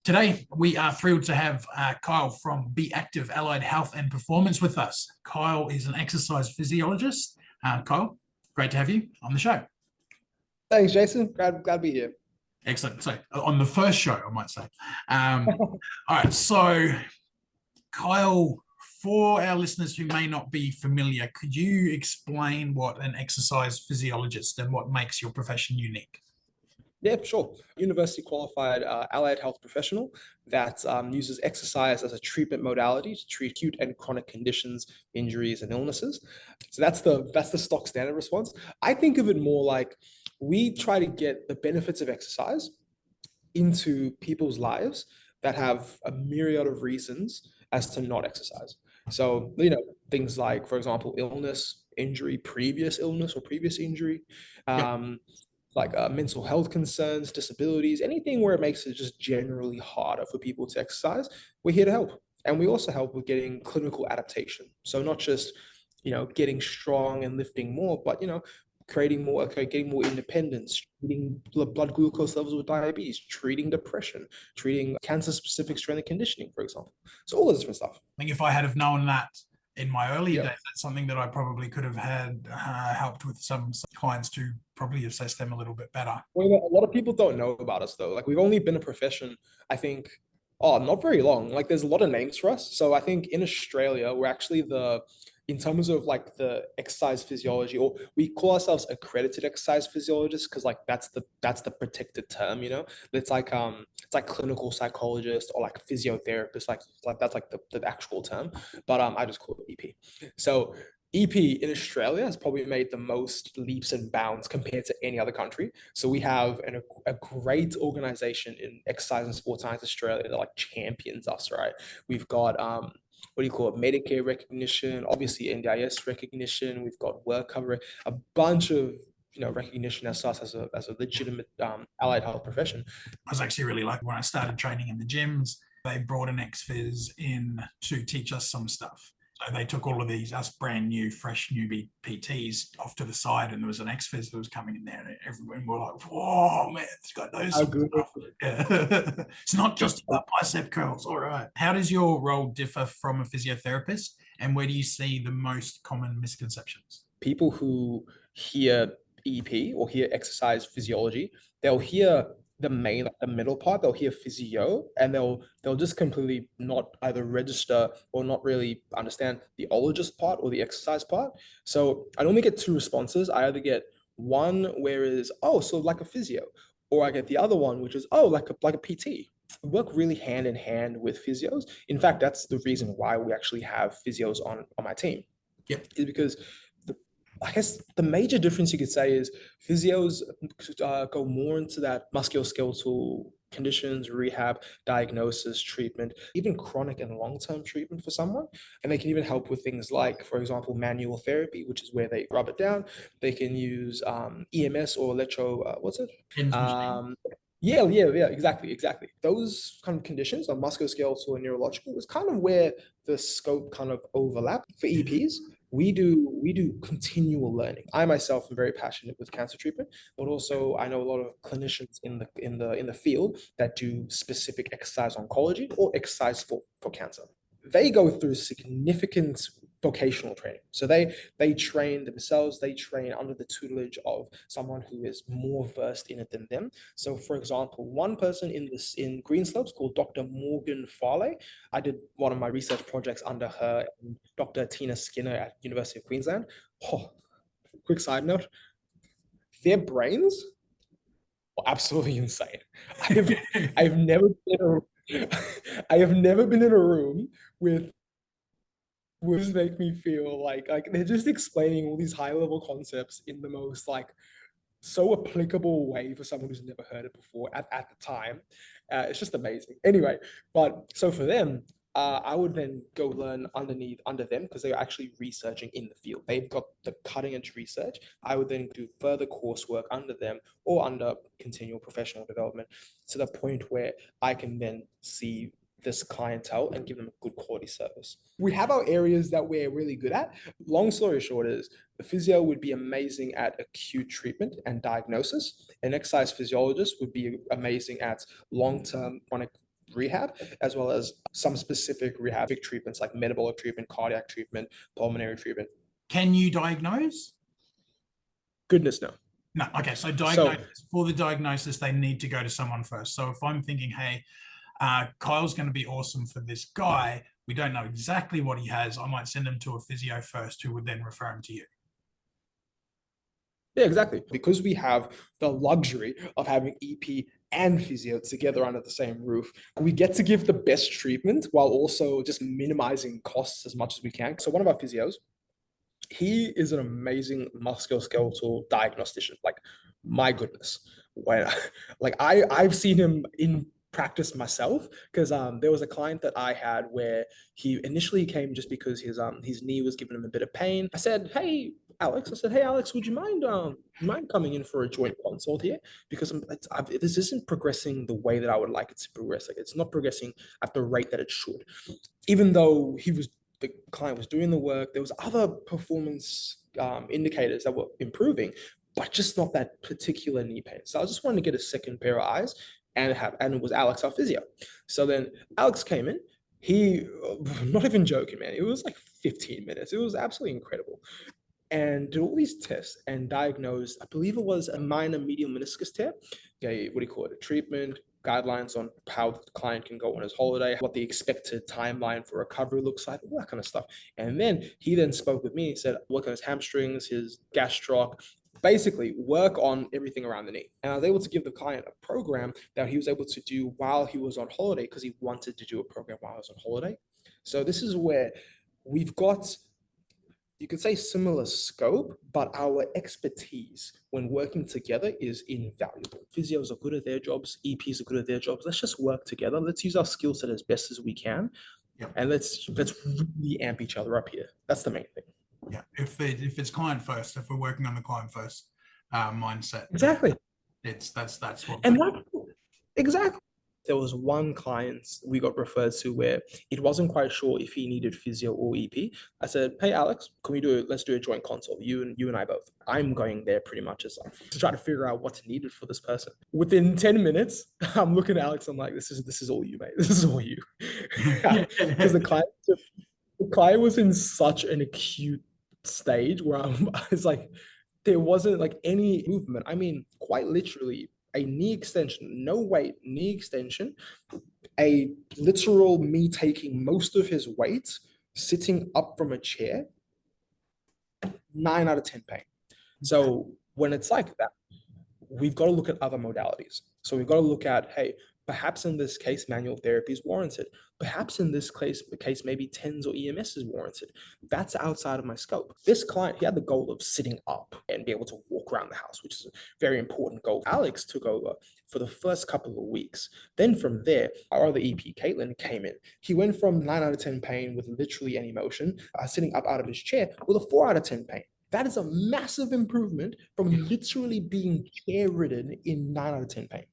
Today, we are thrilled to have Kyle from BeActive Allied Health and Performance with us. Kyle is an exercise physiologist. Kyle, great to have you on the show. Thanks, Jason. Glad to be here. Excellent. So, on the first show, I might say. All right. So, Kyle, for our listeners who may not be familiar, could you explain what an exercise physiologist and what makes your profession unique? Yeah, sure. University qualified allied health professional that uses exercise as a treatment modality to treat acute and chronic conditions, injuries, and illnesses. So that's the stock standard response. I think of it more like we try to get the benefits of exercise into people's lives that have a myriad of reasons as to not exercise. So, things like, for example, illness, injury, previous illness or previous injury, Yep. like mental health concerns, disabilities, anything where it makes it just generally harder for people to exercise, we're here to help. And we also help with getting clinical adaptation. So not just, getting strong and lifting more, but, creating more, getting more independence, treating blood glucose levels with diabetes, treating depression, treating cancer-specific strength and conditioning, for example. So all this different stuff. I think if I had have known that in my earlier Yep. days, that's something that I probably could have had helped with some clients to probably assess them a little bit better. Well, a lot of people don't know about us though. Like we've only been a profession, I think, not very long. Like there's a lot of names for us. So I think in Australia, we're actually in terms of like the exercise physiology, or we call ourselves accredited exercise physiologists because like that's the protected term, it's like clinical psychologist or like physiotherapist, like that's like the actual term. But I just call it EP. So EP in Australia has probably made the most leaps and bounds compared to any other country. So we have a great organization in exercise and sports science Australia that like champions us, right? We've got what do you call it? Medicare recognition, obviously NDIS recognition. We've got work cover, a bunch of recognition as us as a legitimate allied health profession. I was actually really lucky when I started training in the gyms. They brought an ex-phys in to teach us some stuff. So they took all of these, us brand new, fresh newbie PTs off to the side, and there was an ex-phys that was coming in there, and everyone were like, whoa, man, it's got those How good. stuff. Yeah. It's not just about bicep curls. All right. How does your role differ from a physiotherapist, and where do you see the most common misconceptions? People who hear EP or hear exercise physiology, they'll hear the middle part, they'll hear physio, and they'll just completely not either register or not really understand the ologist part or the exercise part. So I normally get two responses. I either get one where is, oh, so like a physio, or I get the other one, which is, oh, like a PT. We work really hand in hand with physios. In fact, that's the reason why we actually have physios on my team. Yep. Is because I guess the major difference you could say is physios go more into that musculoskeletal conditions, rehab, diagnosis, treatment, even chronic and long-term treatment for someone. And they can even help with things like, for example, manual therapy, which is where they rub it down. They can use EMS or what's it? Yeah, exactly. Those kind of conditions are musculoskeletal and neurological is kind of where the scope kind of overlap. For EPs, we do continual learning. I myself am very passionate with cancer treatment, but also I know a lot of clinicians in the field that do specific exercise oncology or exercise for cancer. They go through significant vocational training. So they train themselves, they train under the tutelage of someone who is more versed in it than them. So for example, one person in Greenslopes called Dr. Morgan Farley, I did one of my research projects under her and Dr. Tina Skinner at University of Queensland. Oh, quick side note, their brains are absolutely insane. I've never been I have never been in a room with would make me feel like they're just explaining all these high level concepts in the most like so applicable way for someone who's never heard it before at the time. It's just amazing. Anyway, but so for them, I would then go learn under them because they're actually researching in the field. They've got the cutting edge research. I would then do further coursework under them or under continual professional development to the point where I can then see this clientele and give them a good quality service. We have our areas that we're really good at. Long story short is the physio would be amazing at acute treatment and diagnosis. An exercise physiologist would be amazing at long-term chronic rehab, as well as some specific rehab treatments like metabolic treatment, cardiac treatment, pulmonary treatment. Can you diagnose? Goodness, no. No. Okay. So So diagnosis, for the diagnosis, they need to go to someone first. So if I'm thinking, hey, Kyle's going to be awesome for this guy, we don't know exactly what he has, I might send him to a physio first, who would then refer him to you. yeah, exactly. Because we have the luxury of having EP and physio together under the same roof, we get to give the best treatment while also just minimizing costs as much as we can. So one of our physios, he is an amazing musculoskeletal diagnostician. Like, my goodness, when I've seen him in practice myself, because there was a client that I had where he initially came just because his knee was giving him a bit of pain. I said, hey Alex, would you mind coming in for a joint consult here? Because this isn't progressing the way that I would like it to progress. Like, it's not progressing at the rate that it should. Even though the client was doing the work, there was other performance indicators that were improving, but just not that particular knee pain. So I just wanted to get a second pair of eyes, and it was Alex, our physio. So then Alex came in. He, not even joking, man. It was like 15 minutes. It was absolutely incredible, and did all these tests and diagnosed, I believe it was a minor medial meniscus tear. Okay, what do you call it? A treatment, guidelines on how the client can go on his holiday, what the expected timeline for recovery looks like, all that kind of stuff. And then he then spoke with me and said, look at his hamstrings, his gastroc, basically work on everything around the knee. And I was able to give the client a program that he was able to do while he was on holiday, because he wanted to do a program while he was on holiday. So this is where we've got, you could say, similar scope, but our expertise when working together is invaluable. Physios are good at their jobs, EPs are good at their jobs. Let's just work together. Let's use our skill set as best as we can. Yep. And let's really amp each other up here. That's the main thing. Yeah. If it's client first, if we're working on the client first mindset, Exactly. that's what. And that, exactly. There was one client we got referred to where it wasn't quite sure if he needed physio or EP. I said, hey Alex, let's do a joint consult, you and I both. I'm going there pretty much as to try to figure out what's needed for this person. Within 10 minutes, I'm looking at Alex, I'm like, this is all you, mate. This is all you. Because the client was in such an acute stage where I was like, there wasn't like any movement. I mean, quite literally, a knee extension, no weight, knee extension, a literal me taking most of his weight, sitting up from a chair, 9 out of 10 pain. So when it's like that, we've got to look at other modalities. So we've got to look at, hey, perhaps in this case, manual therapy is warranted. Perhaps in this case, maybe TENS or EMS is warranted. That's outside of my scope. This client, he had the goal of sitting up and be able to walk around the house, which is a very important goal. Alex took over for the first couple of weeks. Then from there, our other EP, Caitlin, came in. He went from 9 out of 10 pain with literally any motion, sitting up out of his chair with a 4 out of 10 pain. That is a massive improvement from literally being chair ridden in 9 out of 10 pain.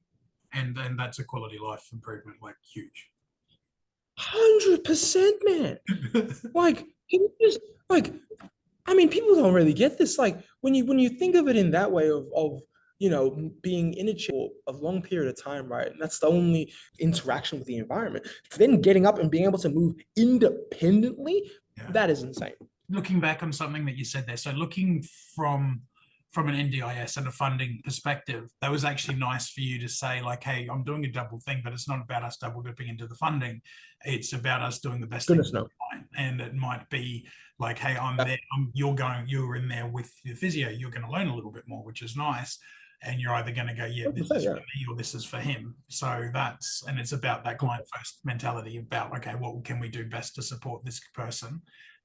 And that's a quality life improvement, like huge. 100%, man. Like, can you just like, I mean, people don't really get this. Like, when you think of it in that way of being in a chair for a long period of time, right? And that's the only interaction with the environment. Then getting up and being able to move independently, that is insane. Looking back on something that you said there, so looking from an NDIS and a funding perspective, that was actually nice for you to say, like, hey, I'm doing a double thing, but it's not about us double dipping into the funding. It's about us doing the best Goodness thing. no. And it might be like, hey, I'm there, you're in there with the physio, you're going to learn a little bit more, which is nice. And you're either going to go, yeah, this is for me or this is for him. So and it's about that client first mentality about, okay, what can we do best to support this person?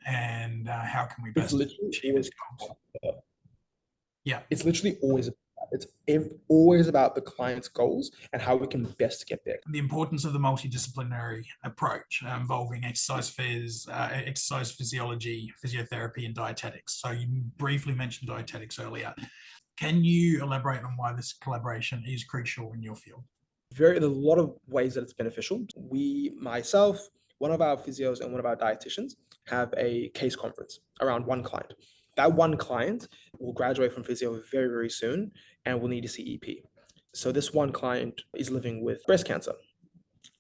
And how can we best achieve its goals? Yeah, it's literally always about the client's goals and how we can best get there. The importance of the multidisciplinary approach involving exercise physiology, physiotherapy, and dietetics. So you briefly mentioned dietetics earlier. Can you elaborate on why this collaboration is crucial in your field? There's a lot of ways that it's beneficial. Myself, one of our physios and one of our dietitians have a case conference around one client. That one client will graduate from physio very, very soon and will need to see EP. So this one client is living with breast cancer.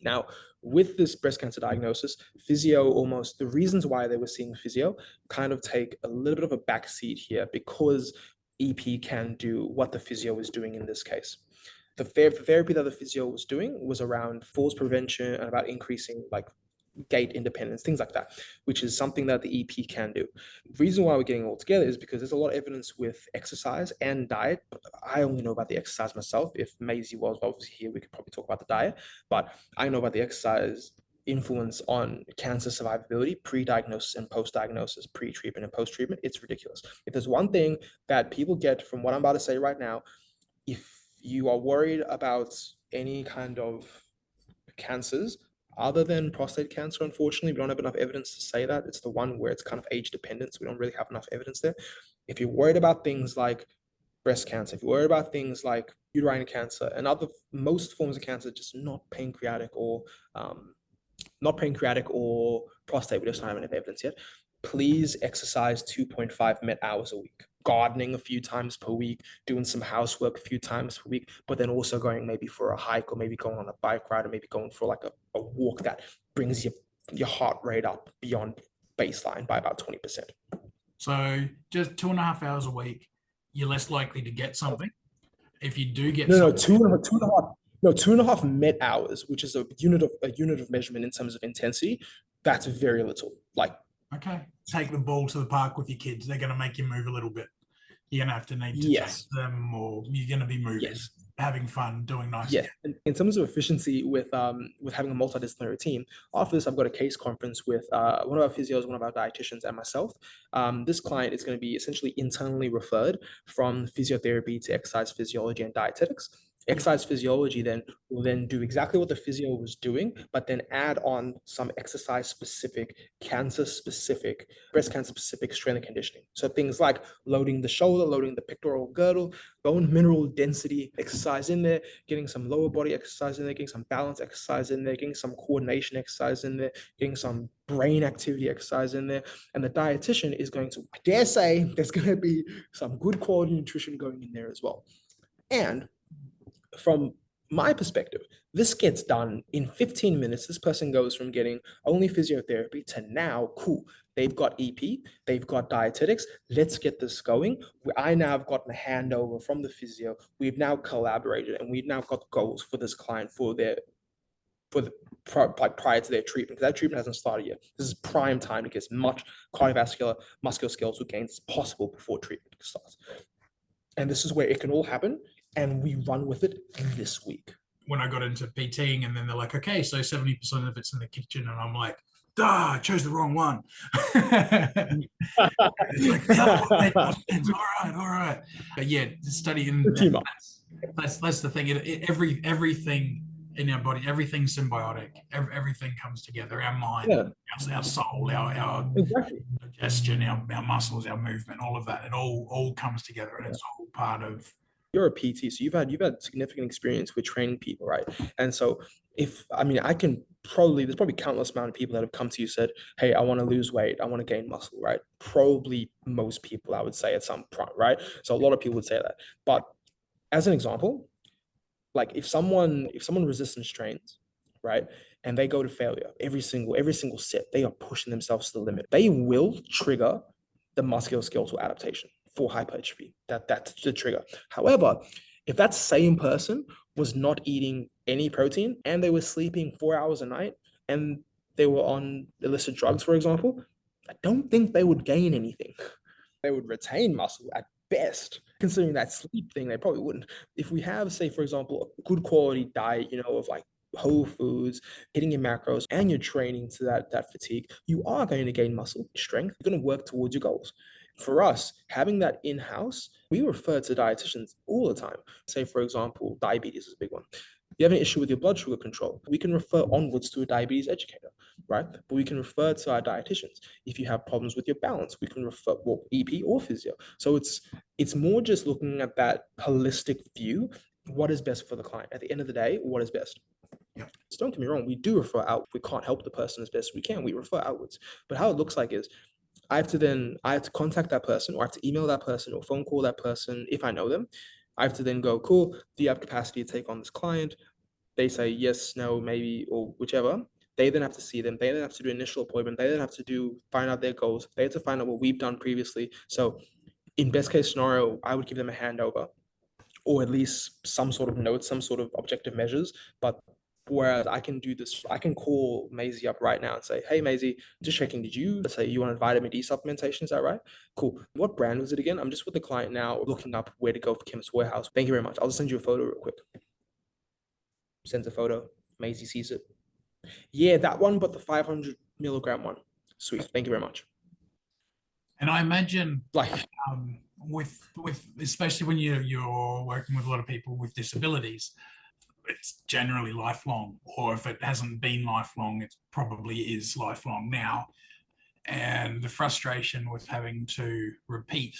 Now, with this breast cancer diagnosis, the reasons why they were seeing physio kind of take a little bit of a backseat here because EP can do what the physio is doing in this case. The therapy that the physio was doing was around falls prevention and about increasing like gait independence, things like that, which is something that the EP can do. The reason why we're getting all together is because there's a lot of evidence with exercise and diet. I only know about the exercise myself. If Maisie was obviously here, we could probably talk about the diet, but I know about the exercise influence on cancer survivability, pre-diagnosis and post-diagnosis, pre-treatment and post-treatment. It's ridiculous. If there's one thing that people get from what I'm about to say right now, if you are worried about any kind of cancers, other than prostate cancer, unfortunately, we don't have enough evidence to say that. It's the one where it's kind of age dependent, so we don't really have enough evidence there. If you're worried about things like breast cancer, if you're worried about things like uterine cancer and other most forms of cancer, just not pancreatic or prostate, we just don't have enough evidence yet. Please exercise 2.5 met hours a week, gardening a few times per week, doing some housework a few times per week, but then also going maybe for a hike or maybe going on a bike ride or maybe going for like a walk that brings your heart rate up beyond baseline by about 20%. So just 2.5 hours a week, you're less likely to get something. If you do get No, no, something, two and a half. No, 2.5 met hours, which is a unit of measurement in terms of intensity. That's very little. Like, okay, take the ball to the park with your kids. They're going to make you move a little bit. You're going to have to need to chase yes, them, or you're going to be moving, yes. having fun, doing nice Yes, things. in terms of efficiency with having a multidisciplinary team, after this, I've got a case conference with one of our physios, one of our dietitians, and myself. This client is going to be essentially internally referred from physiotherapy to exercise physiology and dietetics. Yeah. Exercise physiology then will then do exactly what the physio was doing, but then add on some exercise specific, cancer specific, breast cancer specific strength and conditioning. So things like loading the shoulder, loading the pectoral girdle, bone mineral density exercise in there, getting some lower body exercise in there, getting some balance exercise in there, getting some coordination exercise in there, getting some brain activity exercise in there. And the dietitian is going to, I dare say, there's going to be some good quality nutrition going in there as well. And from my perspective, this gets done in 15 minutes. This person goes from getting only physiotherapy to now, cool, they've got EP, they've got dietetics. Let's get this going. I now have gotten a handover from the physio. We've now collaborated and we've now got goals for this client prior to their treatment, because that treatment hasn't started yet. This is prime time to get as much cardiovascular, musculoskeletal gains as possible before treatment starts. And this is where it can all happen, and we run with it this week. When I got into PTing, and then they're like, okay, so 70% of it's in the kitchen. And I'm like, I chose the wrong one. It's like, the other one made more sense. All right. But yeah, studying, that's the thing. Everything in our body, everything's symbiotic. Everything comes together. Our mind, our soul, our Exactly. digestion, our muscles, our movement, all of that. It all comes together, and it's all part of. You're a PT, so you've had significant experience with training people, right? And so I can there's probably countless amount of people that have come to you said, hey, I want to lose weight, I want to gain muscle, right? Probably most people, I would say, at some point, right? So a lot of people would say that. But as an example, like if someone resistance trains, right, and they go to failure every single set, they are pushing themselves to the limit. They will trigger the musculoskeletal adaptation for hypertrophy. That's the trigger. However, if that same person was not eating any protein and they were sleeping 4 hours a night and they were on illicit drugs, for example, I don't think they would gain anything. They would retain muscle at best. Considering that sleep thing, they probably wouldn't. If we have, say, for example, a good quality diet, of like whole foods, hitting your macros, and you're training to that fatigue, you are going to gain muscle strength. You're going to work towards your goals. For us, having that in-house, we refer to dietitians all the time. Say, for example, diabetes is a big one. If you have an issue with your blood sugar control, we can refer onwards to a diabetes educator, right? But we can refer to our dietitians. If you have problems with your balance, we can refer EP or physio. So it's more just looking at that holistic view. What is best for the client? At the end of the day, what is best? Yeah. So don't get me wrong, we do refer out. We can't help the person as best we can. We refer outwards. But how it looks like is I have to contact that person, or I have to email that person or phone call that person if I know them. I have to then go, cool, do you have capacity to take on this client? they say yes, no, maybe, or whichever. They then have to see them. They then have to do initial appointment. They then have to find out their goals. They have to find out what we've done previously. So in best case scenario, I would give them a handover, or at least some sort of notes, some sort of objective measures. But whereas I can do this, I can call Maisie up right now and say, hey, Maisie, just checking, did you say you wanted vitamin D supplementation? Is that right? Cool. What brand was it again? I'm just with the client now, looking up where to go for Chemist Warehouse. Thank you very much. I'll just send you a photo real quick. Sends a photo. Maisie sees it. Yeah, that one, but the 500 milligram one. Sweet. Thank you very much. And I imagine Like, with especially when you're working with a lot of people with disabilities, it's generally lifelong, or if it hasn't been lifelong, it probably is lifelong now. And the frustration with having to repeat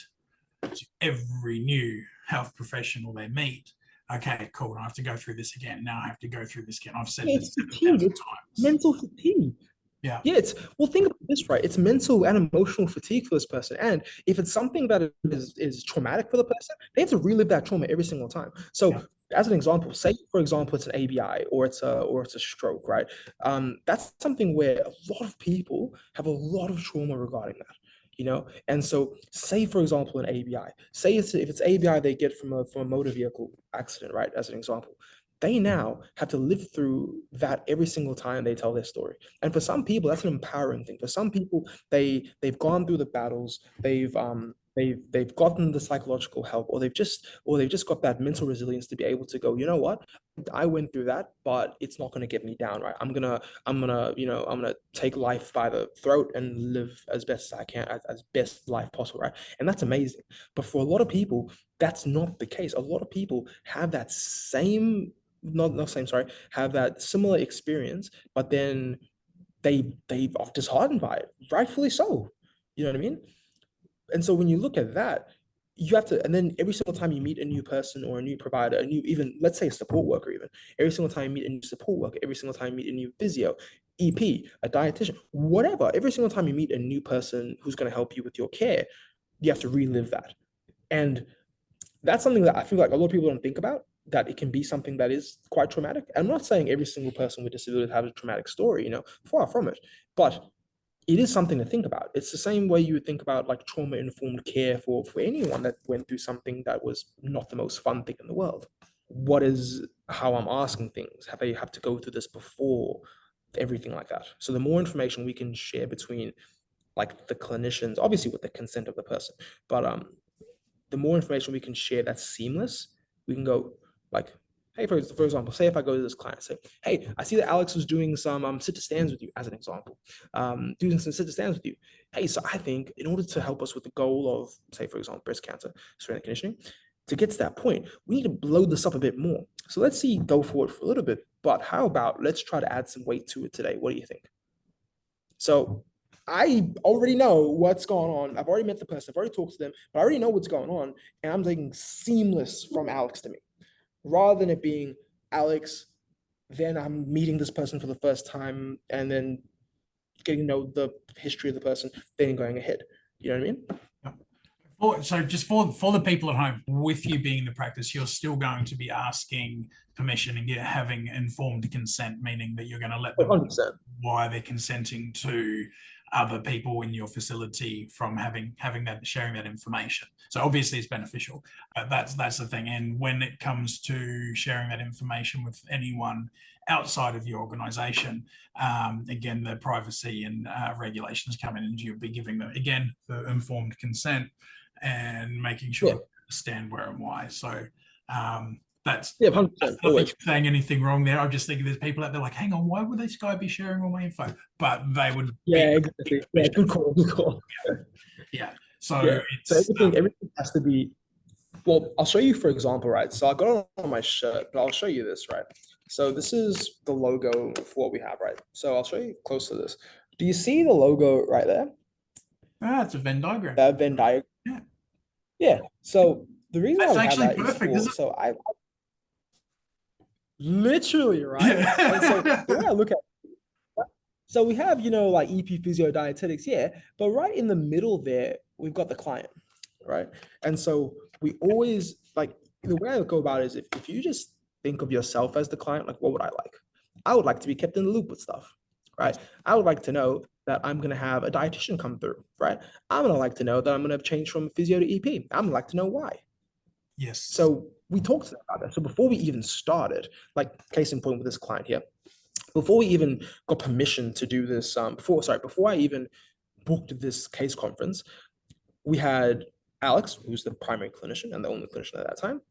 to every new health professional they meet, okay, cool, I have to go through this again. Now I have to go through this again. I've said it's this fatigue. 7,000 It's times. mental fatigue. Yeah. Yeah, it's well, think about this, right? It's mental and emotional fatigue for this person. And if it's something that is traumatic for the person, they have to relive that trauma every single time. So Yeah. as an example, say for example it's an ABI or it's a stroke, right? That's something where a lot of people have a lot of trauma regarding that. And so say for example an ABI, say if it's ABI they get from a motor vehicle accident, right? As an example, they now have to live through that every single time they tell their story. And for some people, that's an empowering thing. For some people, they've gone through the battles, they've gotten the psychological help, or they've just got that mental resilience to be able to go, you know what? I went through that, but it's not gonna get me down, right? I'm gonna take life by the throat and live as best as I can, as best life possible, right? And that's amazing. But for a lot of people, that's not the case. A lot of people have that same not same, sorry, have that similar experience, but then they are disheartened by it, rightfully so. You know what I mean? And so when you look at that, you have to, and then every single time you meet a new person or a new provider, a new, even let's say a support worker, even every single time you meet a new support worker, every single time you meet a new physio, EP, a dietitian, whatever, every single time you meet a new person who's going to help you with your care, you have to relive that. And that's something that I feel like a lot of people don't think about, that it can be something that is quite traumatic. I'm not saying every single person with disability has a traumatic story, far from it, but it is something to think about. It's the same way you would think about like trauma-informed care for anyone that went through something that was not the most fun thing in the world. What is how I'm asking things? Have they have to go through this before? Everything like that. So the more information we can share between like the clinicians, obviously with the consent of the person, but the more information we can share that's seamless, we can go like, hey, for example, say if I go to this client, say, hey, I see that Alex was doing some sit to stands with you, as an example, doing some sit to stands with you. Hey, so I think in order to help us with the goal of, say, for example, breast cancer, strength conditioning, to get to that point, we need to blow this up a bit more. So let's see, go forward for a little bit, but how about let's try to add some weight to it today? What do you think? So I already know what's going on. I've already met the person. I've already talked to them, but I already know what's going on. And I'm taking seamless from Alex to me, rather than it being Alex, then I'm meeting this person for the first time and then getting to know the history of the person, then going ahead. You know what I mean? So just for the people at home, with you being in the practice, you're still going to be asking permission and having informed consent, meaning that you're going to let them 100%. why they're consenting to other people in your facility from having that, sharing that information. So obviously it's beneficial. That's the thing. And when it comes to sharing that information with anyone outside of your organization, again, the privacy and regulations come in, and you'll be giving them again the informed consent and making sure Yeah. they understand where and why. So that's 100%. nothing saying anything wrong there. I'm just thinking there's people out there like, hang on, why would this guy be sharing all my info? But they would Yeah, exactly. Yeah, good call. Good call. Yeah. So Yeah. So it's everything has to be. Well, I'll show you, for example, right? So I got it on my shirt, but I'll show you this, right? So this is the logo for what we have, right? So I'll show you close to this. Do you see the logo right there? it's a Venn diagram. That Venn diagram. Yeah. Yeah. So the reason why That's we have actually that is perfect, for, isn't so I literally, right? it? And so the way I look at it, so we have, like EP physio dietetics, yeah, but right in the middle there, we've got the client, right? And so we always like the way I go about it is if you just think of yourself as the client. Like, what would I like? I would like to be kept in the loop with stuff, right? I would like to know that I'm going to have a dietitian come through, right? I'm going to like to know that I'm going to change from physio to EP. I'm going to like to know why. Yes. So we talked about that. So before we even started, like case in point with this client here, before we even got permission to do this, before I even booked this case conference, we had Alex, who's the primary clinician and the only clinician at that time,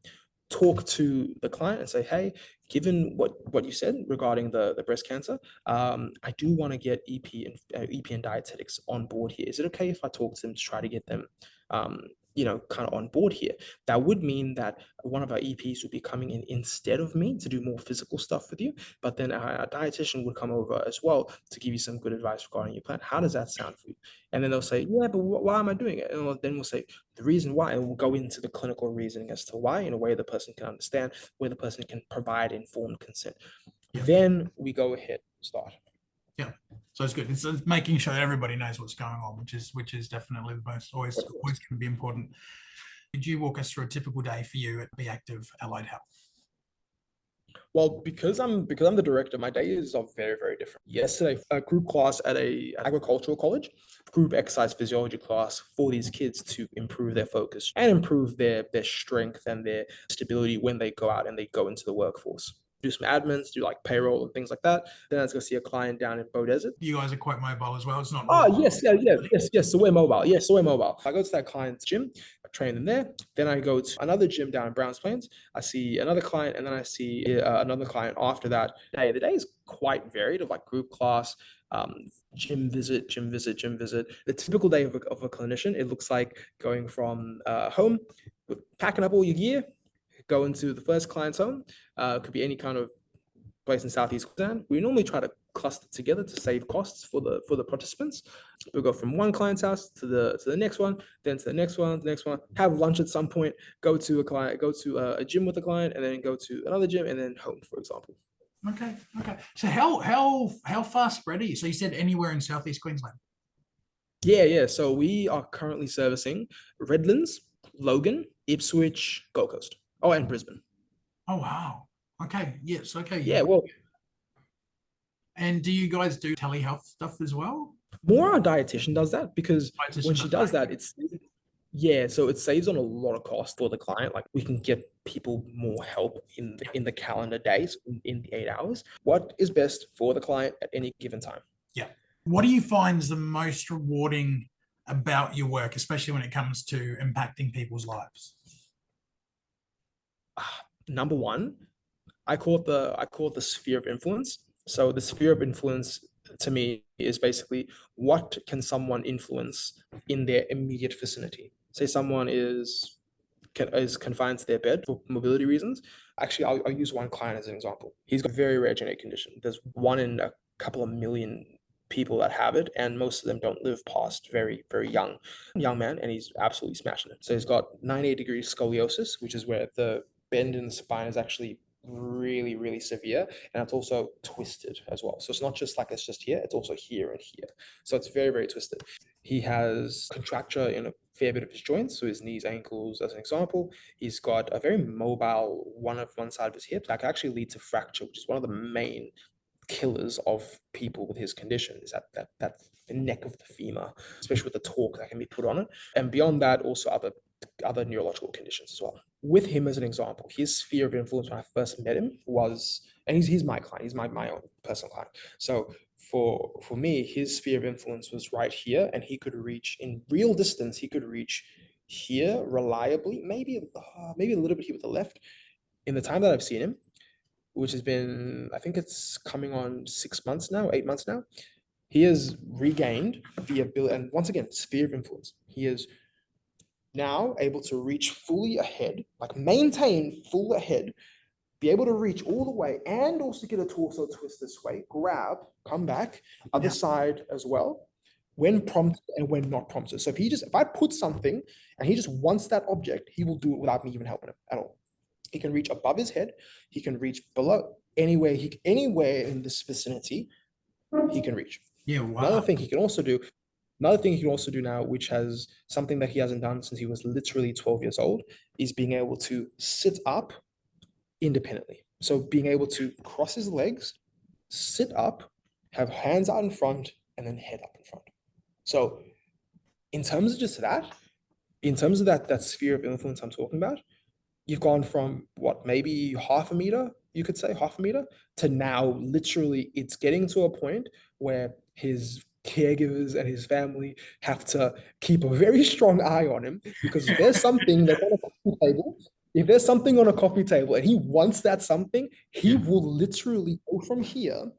talk to the client and say, hey, given what you said regarding the breast cancer, I do want to get EP and dietetics on board here. Is it okay if I talk to them to try to get them kind of on board here? That would mean that one of our EPs would be coming in instead of me to do more physical stuff with you, but then our dietitian would come over as well to give you some good advice regarding your plan. How does that sound for you? And then they'll say, yeah, but why am I doing it? And then we'll say the reason why, and we'll go into the clinical reasoning as to why in a way the person can understand, where the person can provide informed consent. Yeah. Then we go ahead and start. Yeah. So it's good. It's making sure that everybody knows what's going on, which is definitely the most always going to be important. Could you walk us through a typical day for you at BeActive Allied Health? Well, because I'm the director, my days are very, very different. Yesterday, a group class at a agricultural college, group exercise physiology class for these kids to improve their focus and improve their strength and their stability when they go out and they go into the workforce. Do some admins, do like payroll and things like that. Then I was going to see a client down in Bow Desert. You guys are quite mobile as well. It's not. Oh, yes, yes. So we're mobile. Yes, so we're mobile. I go to that client's gym, I train them there. Then I go to another gym down in Browns Plains. I see another client, and then I see another client after that. The day is quite varied of like group class, gym visit. The typical day of a clinician, it looks like going from home, packing up all your gear, going to the first client's home. Could be any kind of place in Southeast Queensland. We normally try to cluster together to save costs for the participants. We'll go from one client's house to the next one, then to the next one, have lunch at some point, go to a gym with a client, and then go to another gym, and then home, for example. Okay. So how far spread are you? So you said anywhere in Southeast Queensland? Yeah. So we are currently servicing Redlands, Logan, Ipswich, Gold Coast. Oh, and Brisbane. Oh wow. Okay. Yes. Okay. Yeah. Well, and do you guys do telehealth stuff as well? more our dietitian does that because Dietitian when she does that, so it saves on a lot of cost for the client. Like we can get people more help in the calendar days, in the 8 hours. What is best for the client at any given time? Yeah. What do you find is the most rewarding about your work, especially when it comes to impacting people's lives? Number one, I call it the sphere of influence. So the sphere of influence to me is basically what can someone influence in their immediate vicinity. Say someone is confined to their bed for mobility reasons. Actually, I'll use one client as an example. He's got a very rare genetic condition. There's one in a couple of million people that have it, and most of them don't live past very, very young man, and he's absolutely smashing it. So he's got 98-degree scoliosis, which is where the bend in the spine is actually really, really severe, and it's also twisted as well. So it's not just like it's just here, it's also here and here. So it's very, very twisted. He has contracture in a fair bit of his joints, so his knees, ankles, as an example. He's got a very mobile one side of his hip that can actually lead to fracture, which is one of the main killers of people with his condition, is that the neck of the femur, especially with the torque that can be put on it. And beyond that, also other neurological conditions as well. With him as an example, his sphere of influence when I first met him was, and he's my client, he's my own personal client. So for me, his sphere of influence was right here, and he could reach in real distance. He could reach here reliably, maybe a little bit here with the left. In the time that I've seen him, which has been, I think it's coming on 6 months now, 8 months now, he has regained the ability, and once again, sphere of influence. He is now able to reach fully ahead, like maintain full ahead, be able to reach all the way, and also get a torso twist this way, grab, come back, other side as well, when prompted and when not prompted. So if I put something and he just wants that object, he will do it without me even helping him at all. He can reach above his head, he can reach below, anywhere in this vicinity, he can reach. Yeah, wow. Another thing he can also do now, which has something that he hasn't done since he was literally 12 years old, is being able to sit up independently. So being able to cross his legs, sit up, have hands out in front, and then head up in front. So in terms of just that, in terms of that sphere of influence I'm talking about, you've gone from what, maybe half a meter, you could say half a meter, to now literally it's getting to a point where his caregivers and his family have to keep a very strong eye on him, because if there's something that's on a coffee table, if there's something on a coffee table and he wants that something, he Yeah. will literally go from here,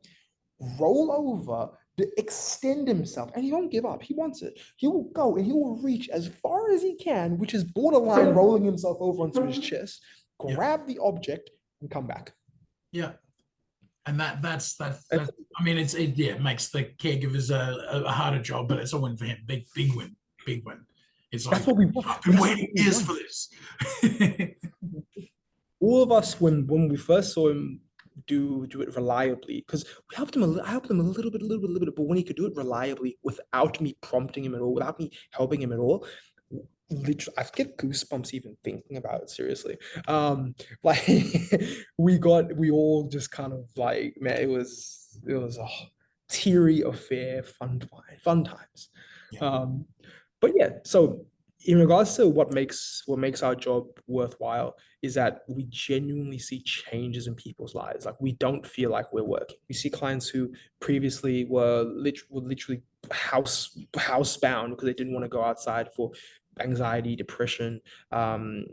roll over, extend himself, and he won't give up. He wants it. He will go and he will reach as far as he can, which is borderline rolling himself over onto his chest, Yeah. grab the object, and come back. Yeah. And that's And I mean, it makes the caregivers a harder job, but it's a win for him. Big win, big win. It's like, that's what we want. I've been That's what waiting we years want. for this. All of us, when we first saw him do it reliably, because we helped him I helped him a little bit, but when he could do it reliably without me prompting him at all, without me helping him at all, literally I get goosebumps even thinking about it, seriously. Like we all just kind of like, man, it was a teary affair, fun times. Yeah. But yeah, so in regards to what makes our job worthwhile is that we genuinely see changes in people's lives. Like, we don't feel like we're working. We see clients who previously were literally housebound because they didn't want to go outside for anxiety, depression, um,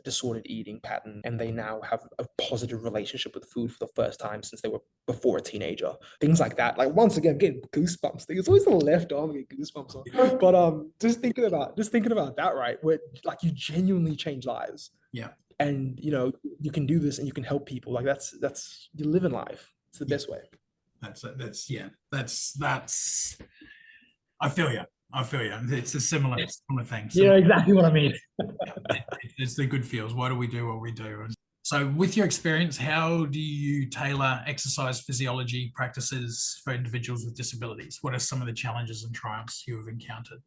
disordered eating pattern, and they now have a positive relationship with food for the first time since they were before a teenager. Things like that. Like, once again, getting goosebumps. It's always the left arm I get goosebumps on. But just thinking about that, right? Where like you genuinely change lives. Yeah. And you can do this and you can help people. Like, that's you live in life. It's the best way. That's I feel you. It's a similar thing. Yeah, exactly what I mean. It's the good feels. Why do we do what we do? So, with your experience, how do you tailor exercise physiology practices for individuals with disabilities? What are some of the challenges and triumphs you have encountered?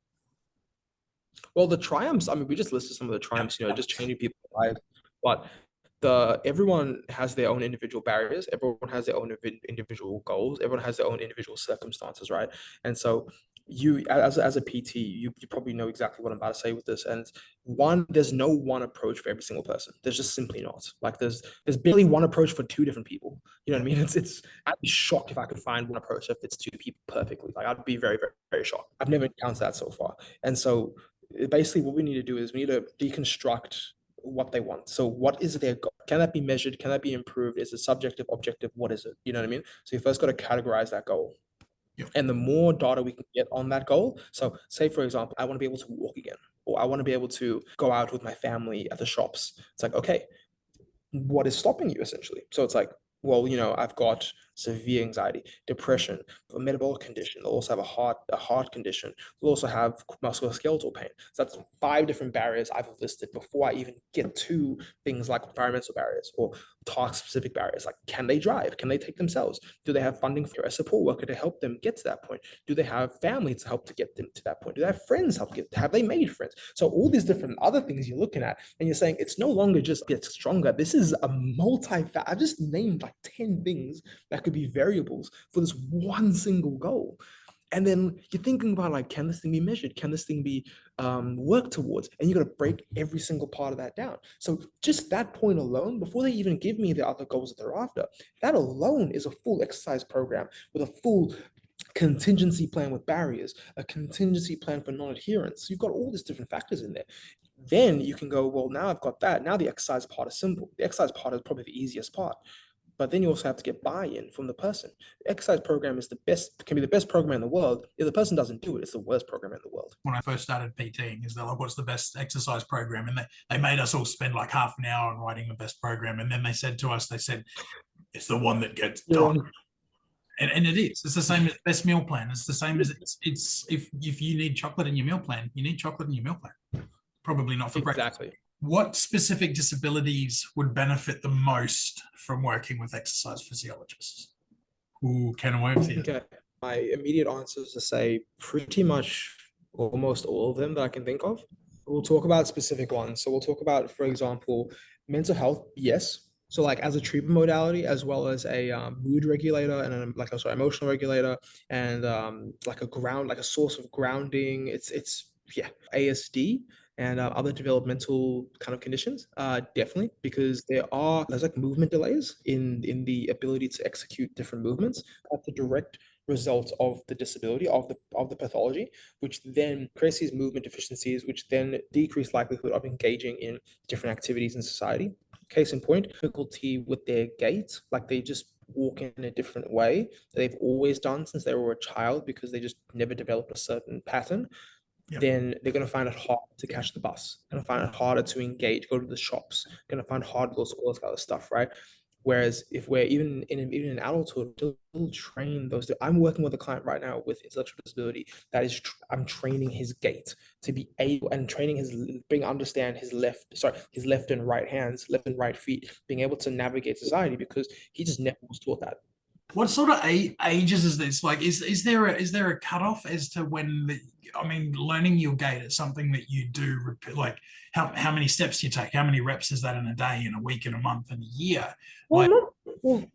Well, the triumphs, I mean, we just listed some of the triumphs, just changing people's lives. But everyone has their own individual barriers. Everyone has their own individual goals. Everyone has their own individual circumstances, right? And so you, as a PT, you probably know exactly what I'm about to say with this. And there's no one approach for every single person. There's just simply not. Like, there's barely one approach for two different people. You know what I mean? I'd be shocked if I could find one approach that fits two people perfectly. Like, I'd be very, very, very shocked. I've never encountered that so far. And so basically what we need to do is we need to deconstruct what they want. So what is their goal? Can that be measured? Can that be improved? Is it subjective, objective? What is it? You know what I mean? So you first got to categorize that goal. Yep. And the more data we can get on that goal. So say, for example, I want to be able to walk again, or I want to be able to go out with my family at the shops. It's like, okay, what is stopping you essentially? So it's like, well, I've got severe anxiety, depression, a metabolic condition. They'll also have a heart condition. They'll also have musculoskeletal pain. So that's 5 different barriers I've listed before I even get to things like environmental barriers or task-specific barriers. Like, can they drive? Can they take themselves? Do they have funding for a support worker to help them get to that point? Do they have family to help to get them to that point? Do they have friends help get? Have they made friends? So all these different other things you're looking at, and you're saying it's no longer just get stronger. This is a I just named like 10 things that could be variables for this one single goal. And then you're thinking about, like, can this thing be measured? Can this thing be worked towards? And you got to break every single part of that down. So just that point alone, before they even give me the other goals that they're after, that alone is a full exercise program with a full contingency plan with barriers, a contingency plan for non-adherence. You've got all these different factors in there. Then you can go, well, now I've got that. Now the exercise part is simple. The exercise part is probably the easiest part. But then you also have to get buy-in from the person. The exercise program can be the best program in the world. If the person doesn't do it, it's the worst program in the world. When I first started PTing, is they're like, what's the best exercise program? And they made us all spend like half an hour on writing the best program. And then they said to us, it's the one that gets done. And it is. It's the same as best meal plan. It's the same as it's if you need chocolate in your meal plan, you need chocolate in your meal plan. Probably not for breakfast. Exactly. What specific disabilities would benefit the most from working with exercise physiologists? Who can I work here? Okay. My immediate answer is to say pretty much almost all of them that I can think of. We'll talk about specific ones. So we'll talk about, for example, mental health. Yes, So like as a treatment modality, as well as a mood regulator and emotional regulator, and like a source of grounding. It's yeah, ASD and other developmental kind of conditions. Definitely, because there's like movement delays in the ability to execute different movements. That's the direct result of the disability of the pathology, which then creates these movement deficiencies, which then decrease likelihood of engaging in different activities in society. Case in point, difficulty with their gait, like they just walk in a different way that they've always done since they were a child because they just never developed a certain pattern. Yep. Then they're going to find it hard to catch the bus, going to find it harder to engage, go to the shops, going to find it hard to go to all this kind of stuff, right? Whereas if we're even in adulthood, still train those. I'm working with a client right now with intellectual disability that is I'm training his gait to be able and training being understand his left and right hands, left and right feet, being able to navigate society because he just never was taught that. What sort of ages is this? Like, is there a cutoff as to when I mean, learning your gait is something that you do repeat, like how many steps you take, how many reps is that in a day, in a week, in a month, in a year? Well, Like, not well,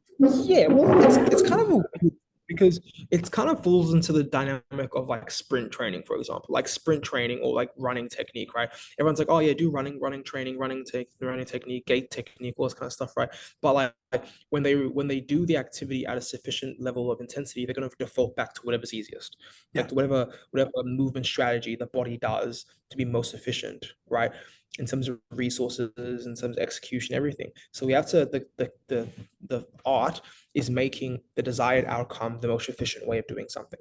yeah. Well, it's kind of a weird because it kind of falls into the dynamic of like sprint training, for example, like sprint training or like running technique, right? Everyone's like, oh yeah, do running training, running technique, gait technique, all this kind of stuff, right? But like when they do the activity at a sufficient level of intensity, they're going to default back to whatever's easiest, yeah, like whatever movement strategy the body does to be most efficient, right? In terms of resources, in terms of execution, everything. So we have to the art is making the desired outcome the most efficient way of doing something.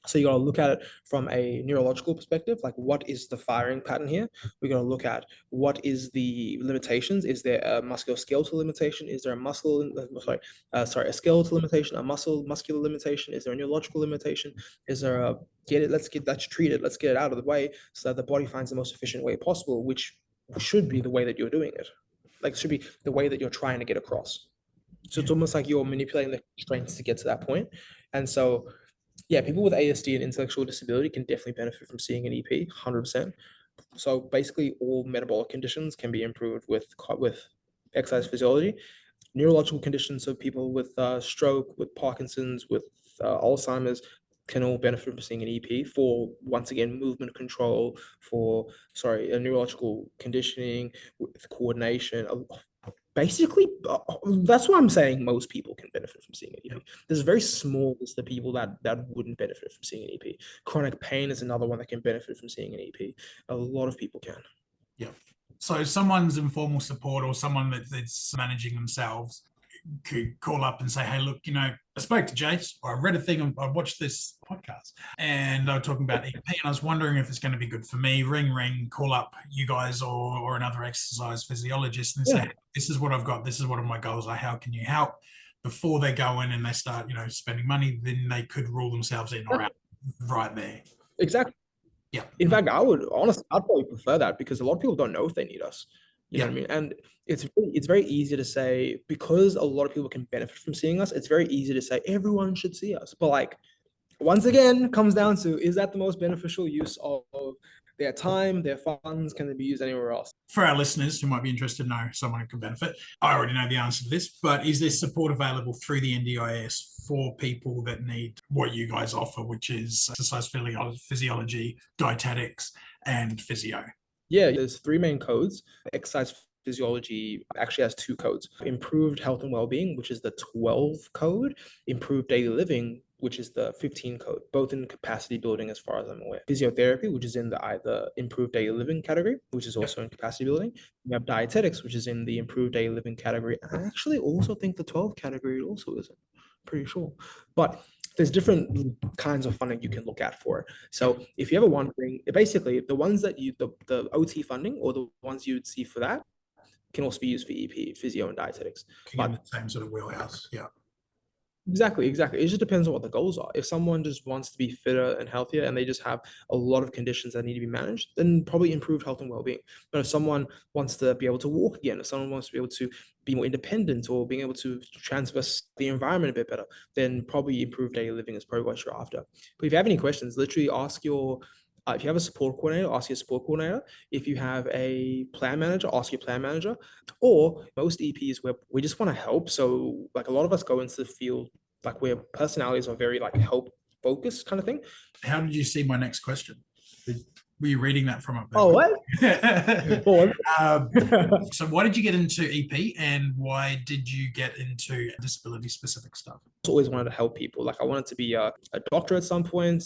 So you got to look at it from a neurological perspective, like what is the firing pattern here? We got to look at what is the limitations. Is there a musculoskeletal limitation? Is there a a skeletal limitation, a muscular limitation? Is there a neurological limitation? Is there a let's treat it, let's get it out of the way so that the body finds the most efficient way possible, which should be the way that you're doing it. Like it should be the way that you're trying to get across. So yeah, it's almost like you're manipulating the constraints to get to that point. And so yeah, people with ASD and intellectual disability can definitely benefit from seeing an EP, 100%. So basically, all metabolic conditions can be improved with exercise physiology. Neurological conditions, so people with stroke, with Parkinson's, with Alzheimer's, can all benefit from seeing an EP for once again movement control, for a neurological conditioning with coordination, basically that's why I'm saying most people can benefit from seeing an yeah. EP. There's a very small list of people that wouldn't benefit from seeing an EP. Chronic pain is another one that can benefit from seeing an EP. A lot of people can. Yeah. So someone's informal support or someone that's managing themselves could call up and say, hey, look, I spoke to Jace, or I read a thing, I watched this podcast, and they were talking about EP, and I was wondering if it's going to be good for me. Ring, ring, call up you guys or another exercise physiologist and say, Yeah, this is what I've got, this is what my goals are, how can you help? Before they go in and they start, spending money, then they could rule themselves in or out right there. exactly. Yeah. In fact, I'd probably prefer that because a lot of people don't know if they need us. You know Yeah. what I mean? And it's very easy to say because a lot of people can benefit from seeing us. It's very easy to say everyone should see us, but like once again, comes down to is that the most beneficial use of their time, their funds? Can they be used anywhere else? For our listeners who might be interested to know someone who can benefit, I already know the answer to this, but is there support available through the NDIS for people that need what you guys offer, which is exercise physiology, dietetics, and physio? Yeah, there's three main codes. Exercise physiology actually has two codes: improved health and well-being, which is the 12 code; improved daily living, which is the 15 code, both in capacity building as far as I'm aware. Physiotherapy, which is in the improved daily living category, which is Yep. also in capacity building. We have dietetics, which is in the improved daily living category. And I actually also think the 12 category also is, pretty sure. But there's different kinds of funding you can look at for it. So if you're ever wondering, basically the ones that the OT funding or the ones you would see for that can also be used for EP, physio, and dietetics. In the But same sort of wheelhouse. Yeah. exactly. It just depends on what the goals are. If someone just wants to be fitter and healthier and they just have a lot of conditions that need to be managed, then probably improve health and well-being. But if someone wants to be able to walk again, if someone wants to be able to be more independent or being able to transfer the environment a bit better, then probably improve daily living is probably what you're after. But if you have any questions, literally ask your If you have a support coordinator, ask your support coordinator. If you have a plan manager, ask your plan manager. Or most EPs where we just want to help. So like a lot of us go into the field like where personalities are very like help focused kind of thing. How did you see my next question? Were you reading that from up there? Oh, what? um, so why did you get into EP and why did you get into disability specific stuff? Always wanted to help people. Like I wanted to be a doctor at some point.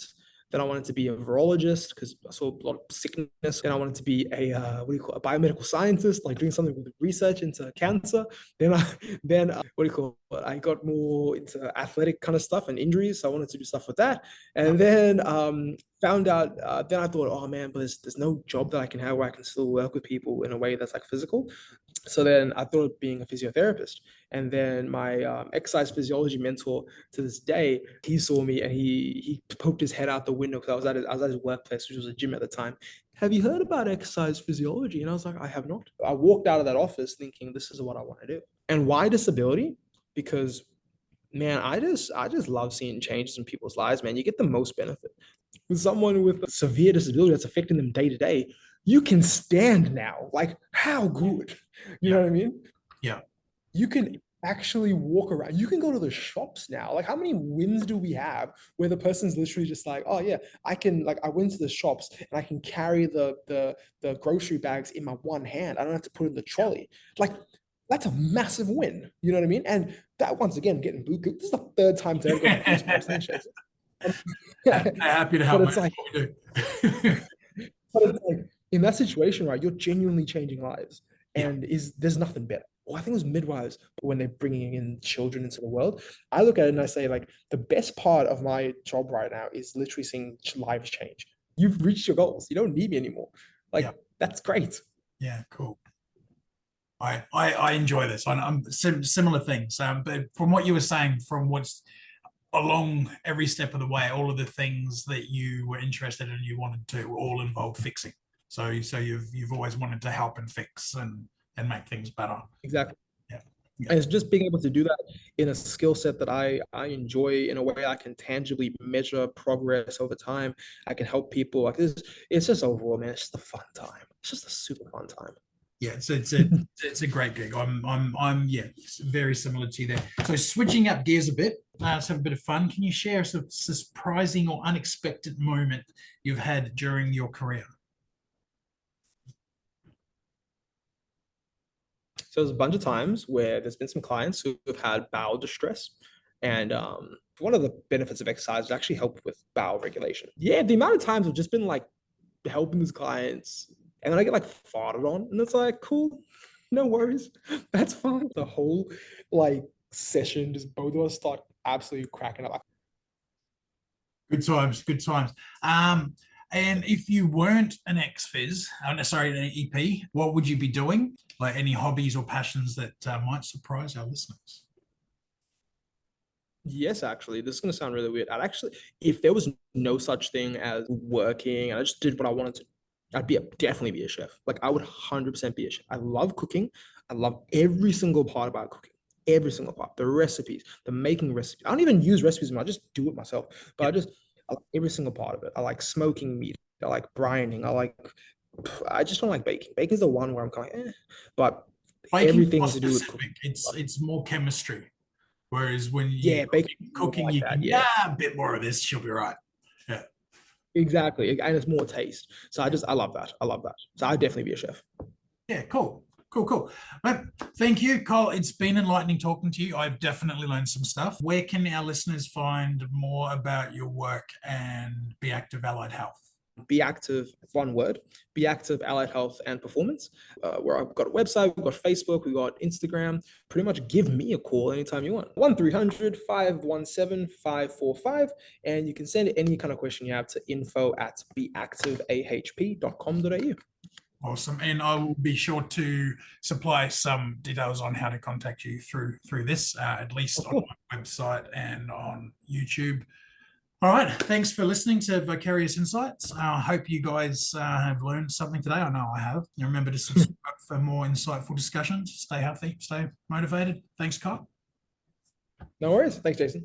Then I wanted to be a virologist because I saw a lot of sickness. Then I wanted to be a what do you call it, a biomedical scientist, like doing something with research into cancer. Then what do you call it? I got more into athletic kind of stuff and injuries, so I wanted to do stuff with that. And then found out. Then I thought, oh man, but there's no job that I can have where I can still work with people in a way that's like physical. So then I thought of being a physiotherapist. And then my exercise physiology mentor to this day, he saw me and he poked his head out the window because I was at his workplace, which was a gym at the time. Have you heard about exercise physiology? And I was like, I have not. I walked out of that office thinking this is what I want to do. And why disability? Because man, I just love seeing changes in people's lives, man. You get the most benefit. With someone with a severe disability that's affecting them day to day, you can stand now. Like, how good? You know what I mean? Yeah. You can actually walk around. You can go to the shops now. Like, how many wins do we have where the person's literally just like, oh yeah, I can like I went to the shops and I can carry the grocery bags in my one hand. I don't have to put it in the trolley. Like, that's a massive win. You know what I mean? And that once again, getting boot. This is the third time to ever get goosebumps. Thanks, Jason. Happy to help. But it's like, but it's like in that situation, right? You're genuinely changing lives, Yeah. and there's nothing better. Well, I think it was midwives when they're bringing in children into the world. I look at it and I say, like, the best part of my job right now is literally seeing lives change. You've reached your goals. You don't need me anymore. Like, Yeah. that's great. Yeah, cool. I enjoy this. I'm similar things. But from what you were saying, from what's along every step of the way, all of the things that you were interested in, you wanted to, all involve fixing. So you've always wanted to help and fix and make things better. Exactly. Yeah. And it's just being able to do that in a skill set that I enjoy in a way I can tangibly measure progress over time. I can help people. Like this, it's just overall, man, it's just a fun time. It's just a super fun time. Yeah, it's a great gig. I'm yeah, it's very similar to you there. So switching up gears a bit, let's have a bit of fun. Can you share a surprising or unexpected moment you've had during your career? So there's a bunch of times where there's been some clients who have had bowel distress. And one of the benefits of exercise is actually help with bowel regulation. Yeah, the amount of times I've just been like helping these clients and then I get like farted on and it's like, cool, no worries. That's fine. The whole like session, just both of us start absolutely cracking up. Good times, good times. And if you weren't an ex-phys, sorry, an EP, what would you be doing? Like any hobbies or passions that might surprise our listeners? Yes, actually, this is going to sound really weird. I'd actually, if there was no such thing as working and I just did what I wanted to, definitely be a chef. Like I would 100% be a chef. I love cooking. I love every single part about cooking. Every single part, the recipes, the making recipes. I don't even use recipes anymore. I just do it myself. But I like every single part of it. I like smoking meat. I like brining. I just don't like baking. Baking is the one where I'm kind of, but Baking's more everything to do with cooking. specific. It's more chemistry. Whereas when you Yeah, baking cooking, like you that. can Yeah, a bit more of this, she'll be right. Yeah. exactly. And it's more taste. So I love that. I love that. So I'd definitely be a chef. Yeah, cool. Cool. Well, thank you, Cole. It's been enlightening talking to you. I've definitely learned some stuff. Where can our listeners find more about your work and BeActive Allied Health? BeActive, one word, BeActive Allied Health and Performance, where I've got a website, we've got Facebook, we've got Instagram. Pretty much give me a call anytime you want. 1-300-517-545. And you can send any kind of question you have to info@beactiveahp.com.au. Awesome. And I will be sure to supply some details on how to contact you through this, at least on my website and on YouTube. All right. Thanks for listening to Vicarious Insights. I hope you guys have learned something today. I know I have. And remember to subscribe for more insightful discussions. Stay healthy, stay motivated. Thanks, Kyle. No worries. Thanks, Jason.